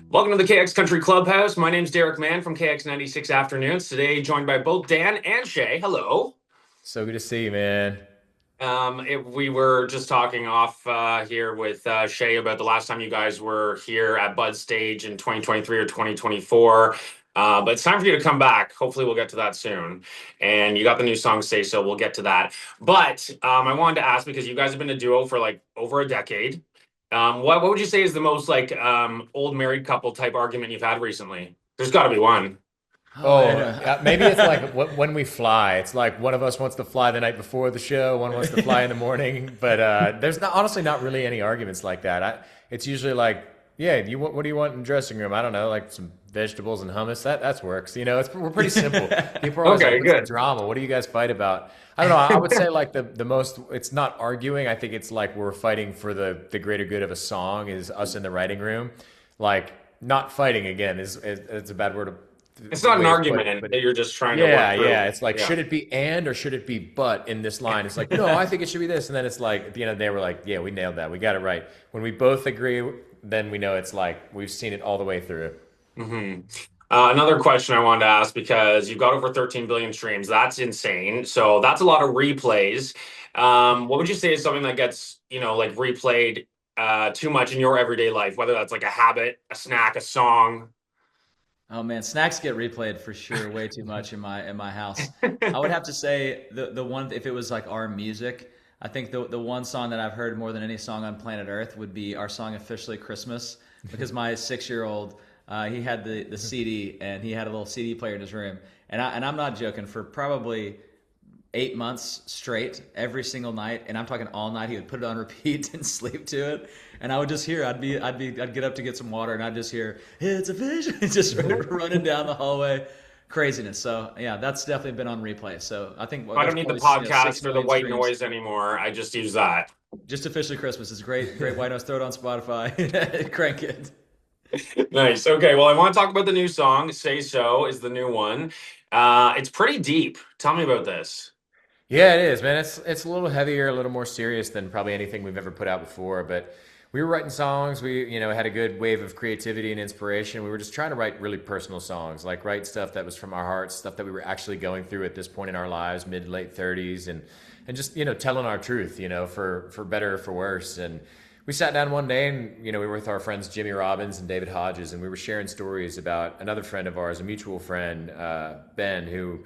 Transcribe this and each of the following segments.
Welcome to the KXCountry Clubhouse. My name's Derek Mann from KX96 Afternoons. Today, joined by both Dan and Shay. Hello. So good to see you, man. We were just talking off here with Shay about the last time you guys were here at Bud Stage in 2023 or 2024. But it's time for you to come back. Hopefully, we'll get to that soon. And you got the new song "Say So." We'll get to that. But I wanted to ask because you guys have been a duo for like over a decade. What would you say is the most like old married couple type argument you've had recently? There's got to be one. Oh Oh, man, maybe it's like when we fly. It's like one of us wants to fly the night before the show, one wants to fly in the morning. But there's not honestly not really any arguments like that. It's usually like, yeah, what do you want in the dressing room? I don't know, like some vegetables and hummus. That works. We're pretty simple. People are always like, Okay, what's the good. drama? What do you guys fight about? I don't know. I would say like the most. It's not arguing. I think it's like we're fighting for the greater good of a song. Is us in the writing room, like not fighting again is it's a bad word. It's not an Way of putting it, argument but that you're just trying to yeah, work through. yeah. It's like, Yeah. should it be and or should it be but in this line? It's like, no, I think it should be this. And then it's like, at the end of the day, we're like, yeah, we nailed that. We got it right. When we both agree, then we know it's like we've seen it all the way through. hmm Another question I wanted to ask because you've got over 13 billion streams. That's insane. So that's a lot of replays. What would you say is something that gets, like replayed too much in your everyday life, whether that's like a habit, a snack, a song? oh man, snacks get replayed for sure way too much in my house. I would have to say the one if it was like our music, I think the one song that I've heard more than any song on planet Earth would be our song "Officially Christmas" because my 6 year old he had the CD and he had a little CD player in his room and I'm not joking for probably 8 months straight every single night, and I'm talking all night. He would put it on repeat and sleep to it, and I would just hear. I'd get up to get some water, and I'd just hear it's a vision, just running down the hallway, craziness. So yeah, that's definitely been on replay. So I think I don't there's need the probably six podcast or the million white streams. noise anymore. I just use that. Just officially Christmas is great. Great white noise. Throw it on Spotify, crank it. Nice. Okay. Well, I want to talk about the new song. "Say So" is the new one. It's pretty deep. Tell me about this. Yeah, it is, man. It's a little heavier, a little more serious than probably anything we've ever put out before. But we were writing songs. We, had a good wave of creativity and inspiration. We were just trying to write really personal songs, like write stuff that was from our hearts, stuff that we were actually going through at this point in our lives, mid late 30s, and just telling our truth, for better or for worse. And we sat down one day, and we were with our friends Jimmy Robbins and David Hodges, and we were sharing stories about another friend of ours, a mutual friend, Ben, who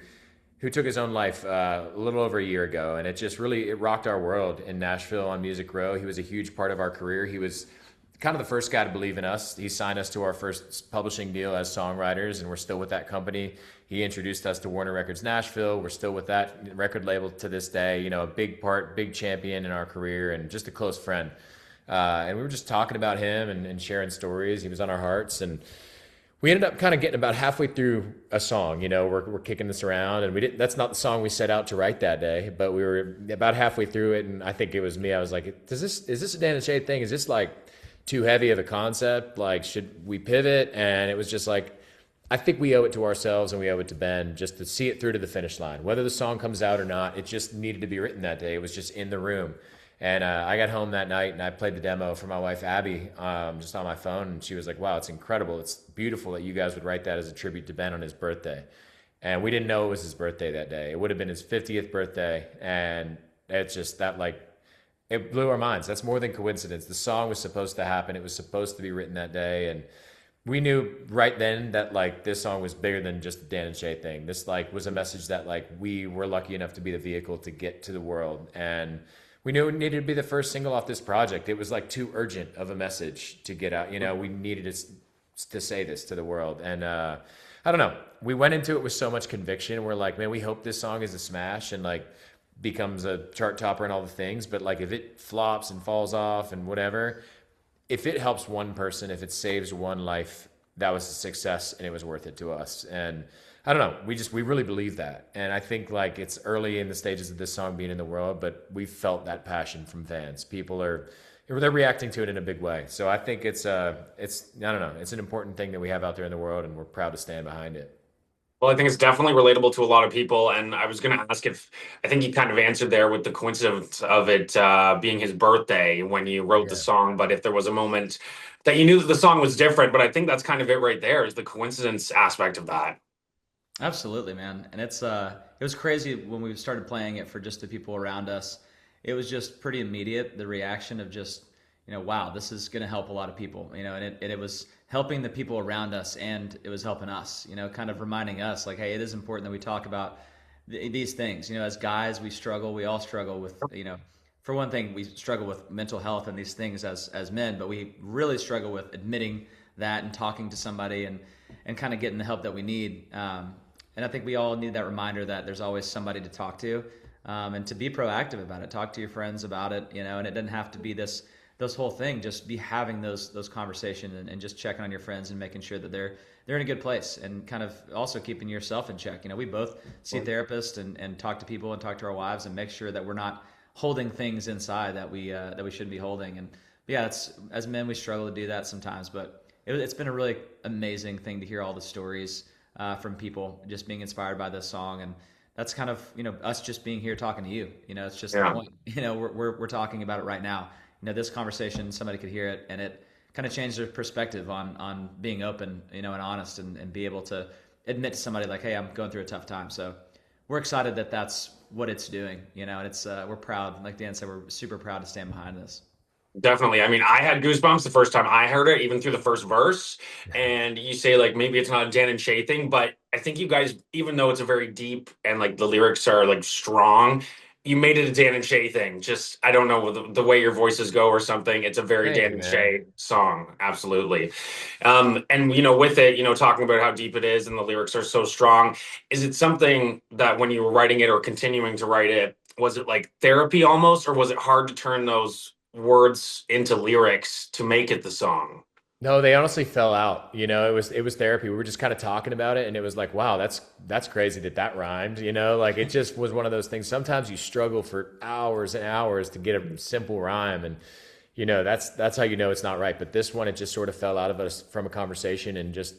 took his own life a little over a year ago, and it rocked our world in Nashville on Music Row. He was a huge part of our career. He was kind of the first guy to believe in us. He signed us to our first publishing deal as songwriters, and we're still with that company. He introduced us to Warner Records Nashville. We're still with that record label to this day. A big champion in our career, and just a close friend. And we were just talking about him and sharing stories. He was on our hearts, and we ended up kind of getting about halfway through a song. We're kicking this around, and we didn't. That's not the song we set out to write that day, but we were about halfway through it, and I think it was me. I was like, is this a Dan and Shay thing? Is this like too heavy of a concept? Like, should we pivot?" And it was just like, I think we owe it to ourselves and we owe it to Ben just to see it through to the finish line. Whether the song comes out or not, it just needed to be written that day. It was just in the room. And I got home that night and I played the demo for my wife, Abby, just on my phone. And she was like, wow, it's incredible. It's beautiful that you guys would write that as a tribute to Ben on his birthday. And we didn't know it was his birthday that day. It would have been his 50th birthday. And it's just that, like, it blew our minds. That's more than coincidence. The song was supposed to happen. It was supposed to be written that day. And we knew right then that like this song was bigger than just the Dan and Shay thing. This like was a message that like we were lucky enough to be the vehicle to get to the world, and we knew it needed to be the first single off this project. It was like too urgent of a message to get out. We needed to say this to the world, and I don't know. We went into it with so much conviction. We're like, man, we hope this song is a smash and like becomes a chart topper and all the things. But like if it flops and falls off and whatever, if it helps one person, if it saves one life, that was a success and it was worth it to us. And I don't know, we really believe that. And I think like it's early in the stages of this song being in the world, but we felt that passion from fans. They're reacting to it in a big way. So I think it's I don't know, it's an important thing that we have out there in the world, and we're proud to stand behind it. Well, I think it's definitely relatable to a lot of people. And I was going to ask if I think you kind of answered there with the coincidence of it being his birthday when you wrote the Yeah. song. But if there was a moment that you knew that the song was different, but I think that's kind of it right there is the coincidence aspect of that. Absolutely, man. And it was crazy when we started playing it for just the people around us. It was just pretty immediate, the reaction of just, wow, this is going to help a lot of people, and it was helping the people around us and it was helping us, kind of reminding us like, hey, it is important that we talk about these things. As guys, we all struggle with, for one thing, we struggle with mental health and these things as men, but we really struggle with admitting that and talking to somebody and kind of getting the help that we need. And I think we all need that reminder that there's always somebody to talk to, and to be proactive about it. Talk to your friends about it, and it doesn't have to be this whole thing. Just be having those conversations and just checking on your friends and making sure that they're in a good place and kind of also keeping yourself in check. We both see therapists and talk to people and talk to our wives and make sure that we're not holding things inside that we shouldn't be holding. And yeah, it's as men we struggle to do that sometimes, but it's been a really amazing thing to hear all the stories from people just being inspired by this song. And that's kind of us just being here talking to you. It's just the Yeah. point. We're talking about it right now. This conversation, somebody could hear it and it kind of changed their perspective on being open, and honest, and be able to admit to somebody like, hey, I'm going through a tough time. So we're excited that that's what it's doing, and it's we're proud. Like Dan said, we're super proud to stand behind this. Definitely. I mean, I had goosebumps the first time I heard it, even through the first verse. And you say like maybe it's not a Dan and Shay thing, but I think you guys, even though it's a very deep and like the lyrics are like strong, you made it a Dan and Shay thing. Just I don't know the way your voices go or something. It's a very Thank Dan you, and man. Shay song, absolutely. And with it, talking about how deep it is and the lyrics are so strong, is it something that when you were writing it or continuing to write it, was it like therapy almost, or was it hard to turn those words into lyrics to make it the song? No, they honestly fell out. It was therapy. We were just kind of talking about it, and it was like, wow, that's crazy that rhymed. Like it just was one of those things. Sometimes you struggle for hours and hours to get a simple rhyme, and that's how it's not right. But this one, it just sort of fell out of us from a conversation and just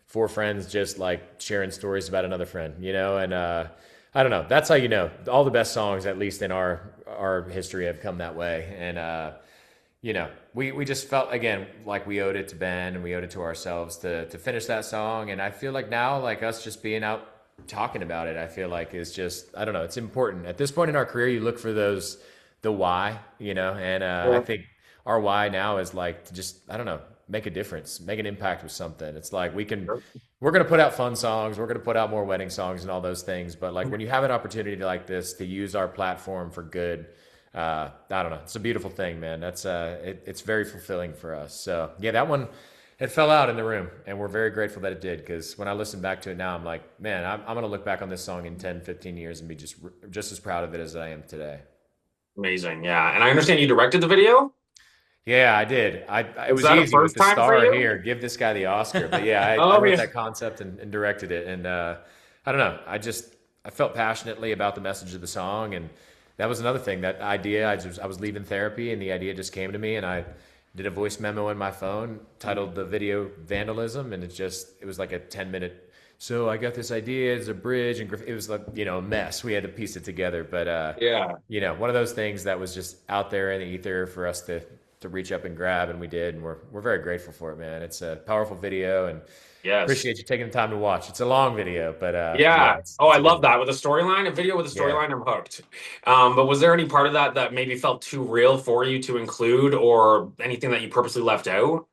four friends just like sharing stories about another friend. And I don't know. That's how all the best songs, at least in our history, have come that way, and. We just felt again like we owed it to Ben and we owed it to ourselves to finish that song. And I feel like now, like us just being out talking about it, I feel like is just I don't know. It's important at this point in our career. You look for the why, and I Yeah. think our why now is like to just I don't know make a difference, make an impact with something. It's like we're gonna put out fun songs, we're gonna put out more wedding songs and all those things. But like when you have an opportunity like this to use our platform for good I don't know. It's a beautiful thing, man. It's very fulfilling for us. So yeah, that one, it fell out in the room and we're very grateful that it did. Cause when I listen back to it now, I'm like, man, I'm going to look back on this song in 10, 15 years and be just as proud of it as I am today. Amazing. Yeah. And I understand you directed the video. Yeah, I did. It Was was that a easy with first the time for star you? here. Give this guy the Oscar. But yeah, I Oh, wrote yeah. that concept and directed it. And I don't know. I felt passionately about the message of the song. And that was another thing. That idea, I was leaving therapy and the idea just came to me. And I did a voice memo in my phone titled the video Vandalism. And it was like a 10-minute. So I got this idea. It's a bridge. And it was like, a mess. We had to piece it together. But, Yeah. one of those things that was just out there in the ether for us to reach up and grab, and we did, and we're very grateful for it, man. It's a powerful video, and Yes. appreciate you taking the time to watch. It's a long video, but yeah, Yeah. Oh, it's I a good love one. that with a storyline. A video with a Yeah. storyline, I'm hooked. But was there any part of that maybe felt too real for you to include, or anything that you purposely left out?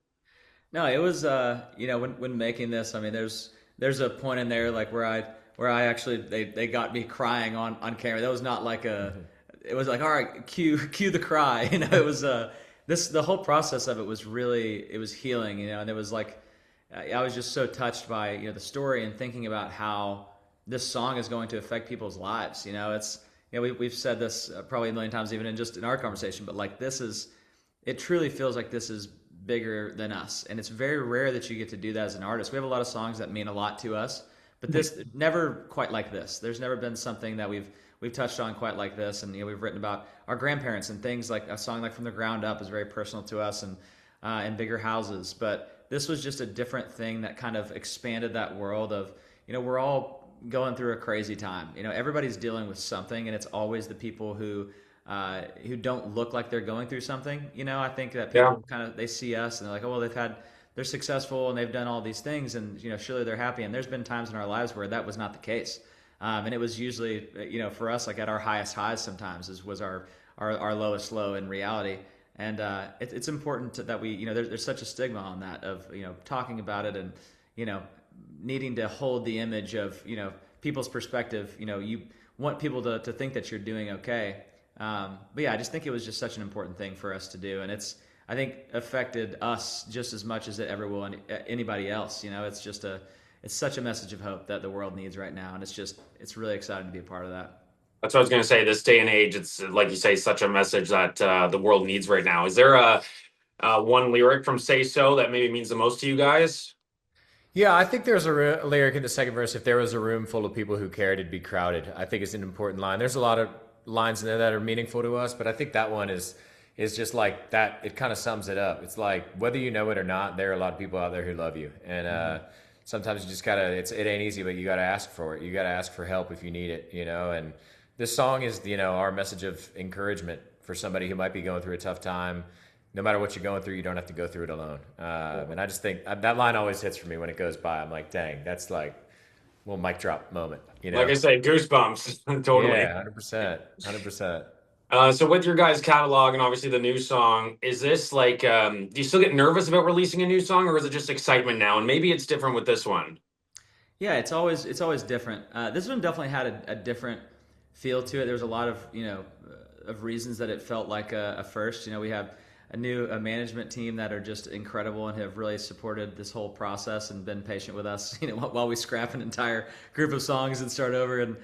No, it was when making this, I mean there's a point in there like where I actually they got me crying on camera. That was not like a it was like all right, cue the cry. It was the whole process of it was really it was healing, and it was like I was just so touched by the story and thinking about how this song is going to affect people's lives. It's we've said this probably a million times even in our conversation, but like this is it truly feels like this is bigger than us, and it's very rare that you get to do that as an artist. We have a lot of songs that mean a lot to us, but this never quite like this. There's never been something that we've touched on quite like this, and we've written about our grandparents and things like a song like From the Ground Up is very personal to us, and Bigger Houses. But this was just a different thing that kind of expanded that world of we're all going through a crazy time. You know, everybody's dealing with something, and it's always the people who don't look like they're going through something. You know, I think that Yeah. people kind of they see us and they're like, oh well, they're successful and they've done all these things, and you know, surely they're happy. And there's been times in our lives where that was not the case, and it was usually, you know, for us, like at our highest highs sometimes was our lowest low in reality. And it's important that we, you know, there's such a stigma on that of, you know, talking about it and, you know, needing to hold the image of, you know, people's perspective. You know, you want people to think that you're doing okay. But yeah, I just think it was just such an important thing for us to do, and it's, I think, affected us just as much as it ever will anybody else. You know, it's such a message of hope that the world needs right now, and it's really exciting to be a part of that. That's what I was going to say. This day and age, it's like you say, such a message that the world needs right now. Is there a one lyric from "Say So" that maybe means the most to you guys? Yeah, I think there's a lyric in the second verse. If there was a room full of people who cared, it'd be crowded. I think it's an important line. There's a lot of lines in there that are meaningful to us, but I think that one is just like that. It kind of sums it up. It's like whether you know it or not, there are a lot of people out there who love you, and sometimes you just gotta. It ain't easy, but you gotta ask for it. You gotta ask for help if you need it, you know. And this song is, you know, our message of encouragement for somebody who might be going through a tough time. No matter what you're going through, you don't have to go through it alone. And I just think that line always hits for me when it goes by. I'm like, dang, that's like a little mic drop moment, you Like know? I say, goosebumps. Totally. Yeah, 100%, 100%. So with your guys' catalog and obviously the new song, is this like, do you still get nervous about releasing a new song, or is it just excitement now? And maybe it's different with this one. Yeah, it's always different. This one definitely had a different feel to it. There was a lot of, you know, of reasons that it felt like a first. You know, we have a management team that are just incredible and have really supported this whole process and been patient with us. You know, while we scrap an entire group of songs and start over. And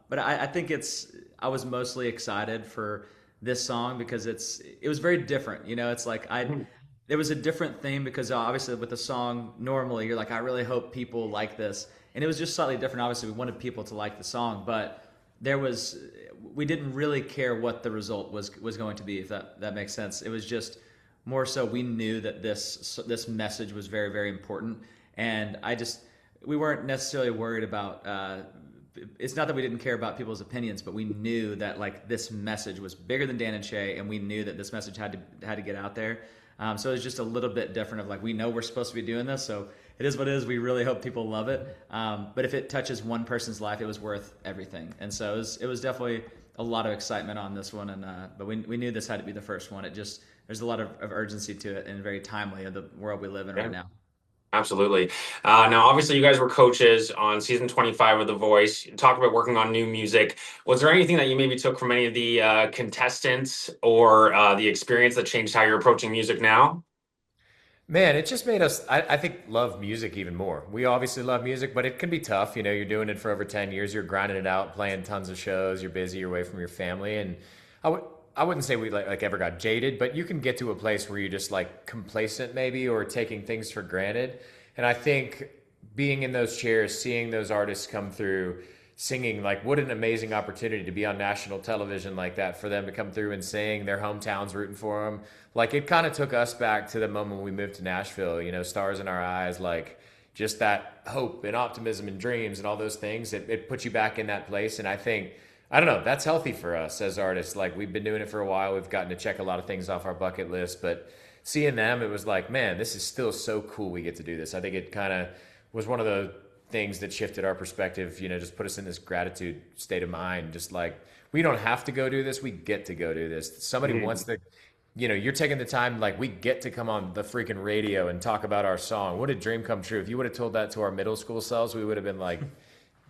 but I think I was mostly excited for this song because it was very different. You know, it's like it was a different theme because obviously with the song normally you're like, I really hope people like this, and it was just slightly different. Obviously we wanted people to like the song, but there was we didn't really care what the result was going to be, if that makes sense. It was just more so we knew that this message was very, very important, and we weren't necessarily worried about it's not that we didn't care about people's opinions, but we knew that like this message was bigger than Dan and Shay, and we knew that this message had to get out there. So it was just a little bit different of like, we know we're supposed to be doing this, so it is what it is. We really hope people love it. But if it touches one person's life, it was worth everything. And so it was definitely a lot of excitement on this one. And but we knew this had to be the first one. There's a lot of urgency to it and very timely of the world we live in right now. Absolutely. Now, obviously, you guys were coaches on season 25 of The Voice. You talked about working on new music. Was there anything that you maybe took from any of the contestants or the experience that changed how you're approaching music now? Man, it just made us, I think, love music even more. We obviously love music, but it can be tough. You know, you're doing it for over 10 years, you're grinding it out, playing tons of shows, you're busy, you're away from your family. And I would, I wouldn't say we like ever got jaded, but you can get to a place where you're just like complacent maybe or taking things for granted. And I think being in those chairs, seeing those artists come through, singing, like what an amazing opportunity to be on national television like that, for them to come through and sing, their hometowns rooting for them. Like it kind of took us back to the moment we moved to Nashville, you know, stars in our eyes, like just that hope and optimism and dreams and all those things. It puts you back in that place. And I think, I don't know, that's healthy for us as artists. Like we've been doing it for a while. We've gotten to check a lot of things off our bucket list, but seeing them, it was like, man, this is still so cool we get to do this. I think it kind of was one of the things that shifted our perspective, you know, just put us in this gratitude state of mind. Just like, we don't have to go do this. We get to go do this. Somebody wants to, you know, you're taking the time, like we get to come on the freaking radio and talk about our song. What a dream come true. If you would have told that to our middle school selves, we would have been like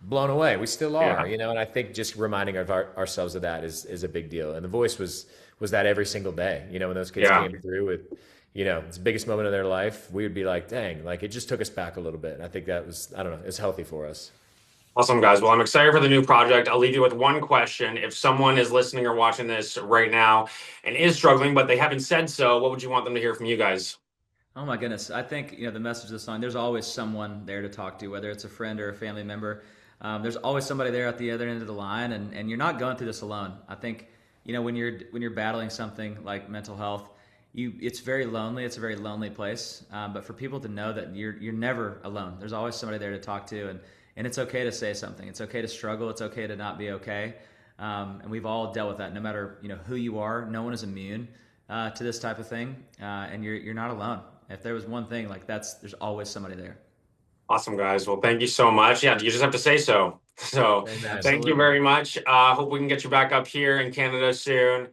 blown away. We still are, you know, and I think just reminding ourselves of that is a big deal. And The Voice was that every single day, you know, when those kids came through with, you know, it's the biggest moment of their life, we would be like, dang, like it just took us back a little bit. And I think that was, I don't know, it's healthy for us. Awesome, guys. Well, I'm excited for the new project. I'll leave you with one question. If someone is listening or watching this right now and is struggling, but they haven't said so, what would you want them to hear from you guys? Oh my goodness. I think, you know, the message of the song, there's always someone there to talk to, whether it's a friend or a family member. There's always somebody there at the other end of the line, and you're not going through this alone. I think, you know, when you're battling something like mental health, it's very lonely. It's a very lonely place. But for people to know that you're never alone. There's always somebody there to talk to, and and it's okay to say something. It's okay to struggle. It's okay to not be okay. And we've all dealt with that. No matter who you are, no one is immune to this type of thing, and you're not alone. If there was one thing like there's always somebody there. Awesome, guys. Well, thank you so much. Yeah, you just have to say so. So Amen. thank you Absolutely. very much. Hope we can get you back up here in Canada soon.